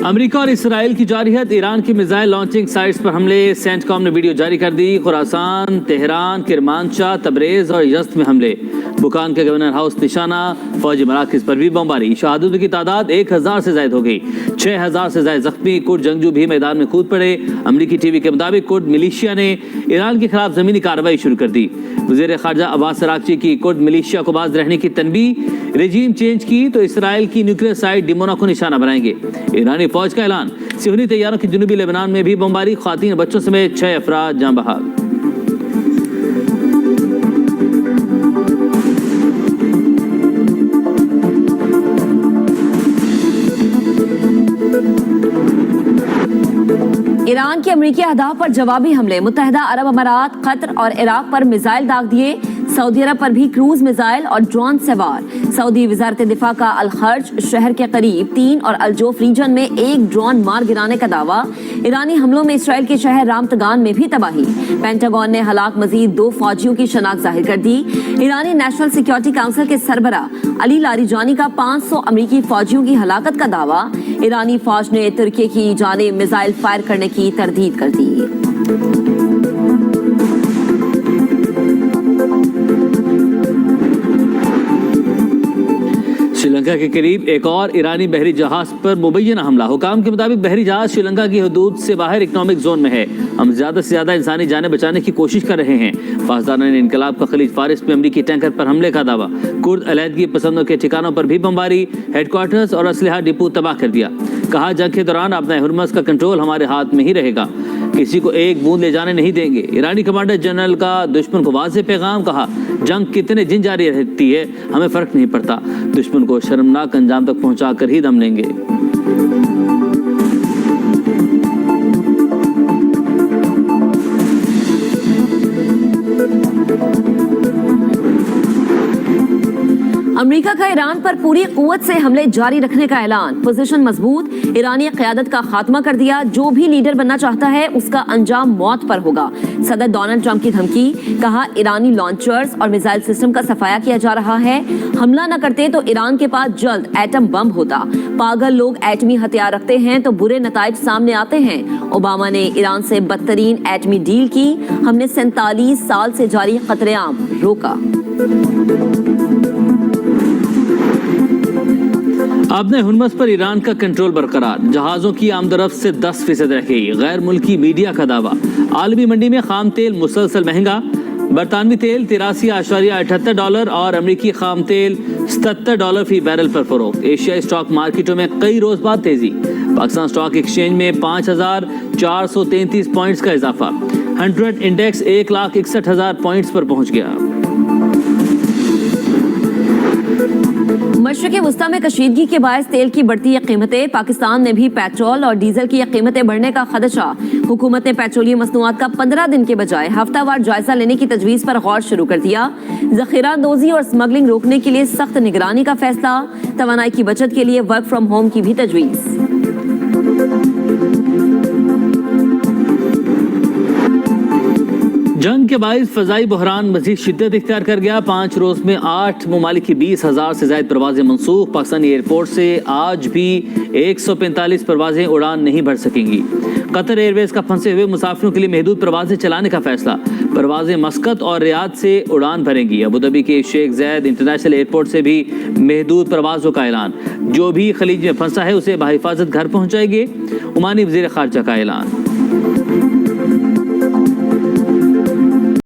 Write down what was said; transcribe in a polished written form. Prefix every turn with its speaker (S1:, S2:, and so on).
S1: امریکہ اور اسرائیل کی جارحیت، ایران کی میزائل لانچنگ سائٹس پر حملے، سینٹ کام نے ویڈیو جاری کر دی۔ خراسان، تہران، کرمانشاہ، تبریز اور یزد میں حملے، بکان کے گورنر ہاؤس نشانہ، فوجی مراکز پر بھی بمباری۔ شہادتوں کی تعداد 1000 سے زائد ہو گئی، 6000 سے زائد زخمی۔ کرد جنگجو بھی میدان میں کود پڑے۔ امریکی ٹی وی کے مطابق کرد ملیشیا نے ایران کے خلاف زمینی کارروائی شروع کر دی۔ وزیر خارجہ عباس اراغچی کی کرد ملیشیا کو باز رہنے کی تنبیہ، رجیم چینج کی تو اسرائیل کی نیوکلیئر سائٹ ڈیمونا کو نشانہ بنائیں گے۔ ایرانی فوج کا اعلان، صہیونی طیاروں کی جنوبی لبنان میں بھی بمباری، خواتین بچوں سمیت 6 افراد جاں بحق۔
S2: ایران کے امریکی اہداف پر جوابی حملے، متحدہ عرب امارات، قطر اور عراق پر میزائل داغ دیے۔ سعودی عرب پر بھی کروز میزائل اور ڈرون سوار۔ سعودی وزارت دفاع کا الخرج شہر کے قریب 3 اور الجوف ریجن میں 1 ڈرون مار گرانے کا دعویٰ۔ ایرانی حملوں میں اسرائیل کے شہر رامتگان میں بھی تباہی۔ پینٹاگون نے ہلاک مزید 2 فوجیوں کی شناخت ظاہر کر دی۔ ایرانی نیشنل سیکیورٹی کونسل کے سربراہ علی لاریجانی کا 500 امریکی فوجیوں کی ہلاکت کا دعویٰ۔ ایرانی فوج نے ترکی کی جانب میزائل فائر کرنے کی تردید کر دی۔
S1: سری لنکا کے قریب ایک اور ایرانی بحری جہاز پر مبینہ حملہ۔ حکام کے مطابق بحری جہاز سری لنکا کی حدود سے باہر اکنامک زون میں ہے۔ ہم زیادہ سے زیادہ انسانی جانیں بچانے کی کوشش کر رہے ہیں۔ پاسداران انقلاب کا خلیج فارس میں امریکی ٹینکر پر حملے کا دعویٰ۔ کرد علیحدگی پسندوں کے ٹھکانوں پر بھی بمباری، ہیڈ کوارٹرز اور اسلحہ ڈپو تباہ کر دیا۔ کہا جنگ کے دوران اپنا ہرمز کا کنٹرول ہمارے ہاتھ میں ہی رہے گا، کسی کو ایک بوند لے جانے نہیں دیں گے۔ ایرانی کمانڈر جنرل کا دشمن کو واضح پیغام، کہا جنگ کتنے دن جاری رہتی ہے ہمیں فرق نہیں پڑتا، دشمن کو شرمناک انجام تک پہنچا کر ہی دم لیں گے۔
S2: امریکہ کا ایران پر پوری قوت سے حملے جاری رکھنے کا اعلان، پوزیشن مضبوط، ایرانی قیادت کا خاتمہ کر دیا، جو بھی لیڈر بننا چاہتا ہے اس کا انجام موت پر ہوگا۔ صدر ڈونلڈ ٹرمپ کی دھمکی، کہا ایرانی لانچرز اور میزائل سسٹم کا صفایا کیا جا رہا ہے، حملہ نہ کرتے تو ایران کے پاس جلد ایٹم بم ہوتا، پاگل لوگ ایٹمی ہتھیار رکھتے ہیں تو برے نتائج سامنے آتے ہیں۔ اوباما نے ایران سے بدترین ایٹمی ڈیل کی، ہم نے 47 سال سے جاری قتل عام روکا۔
S1: اپنے ہرمز پر ایران کا کنٹرول برقرار، جہازوں کی آمدرفت سے 10% رہ گئی۔ غیر ملکی میڈیا کا دعویٰ، عالمی منڈی میں خام تیل مسلسل مہنگا، برطانوی تیل $83.78 اور امریکی خام تیل $77 فی بیرل پر فروخت۔ ایشیائی اسٹاک مارکیٹوں میں کئی روز بعد تیزی، پاکستان اسٹاک ایکسچینج میں 5433 پوائنٹس کا اضافہ، 100 انڈیکس 161,000 پوائنٹس پر پہنچ گیا۔
S2: مشرق وسطی میں کشیدگی کے باعث تیل کی بڑھتی قیمتیں، پاکستان میں بھی پیٹرول اور ڈیزل کی قیمتیں بڑھنے کا خدشہ۔ حکومت نے پیٹرولیم مصنوعات کا 15 دن کے بجائے ہفتہ وار جائزہ لینے کی تجویز پر غور شروع کر دیا۔ ذخیرہ اندوزی اور اسمگلنگ روکنے کے لیے سخت نگرانی کا فیصلہ، توانائی کی بچت کے لیے ورک فرام ہوم کی بھی تجویز۔
S1: جنگ کے باعث فضائی بحران مزید شدت اختیار کر گیا۔ 5 روز میں 8 ممالک کی 20,000 سے زائد پروازیں منسوخ۔ پاکستانی ایئرپورٹ سے آج بھی 145 پروازیں اڑان نہیں بھر سکیں گی۔ قطر ایئر ویز کا پھنسے ہوئے مسافروں کے لیے محدود پروازیں چلانے کا فیصلہ، پروازیں مسقط اور ریاض سے اڑان بھریں گی۔ ابوظہبی کے شیخ زید انٹرنیشنل ایئرپورٹ سے بھی محدود پروازوں کا اعلان، جو بھی خلیج میں پھنسا ہے اسے بحفاظت گھر پہنچائے گے۔ عمانی وزیر خارجہ کا اعلان۔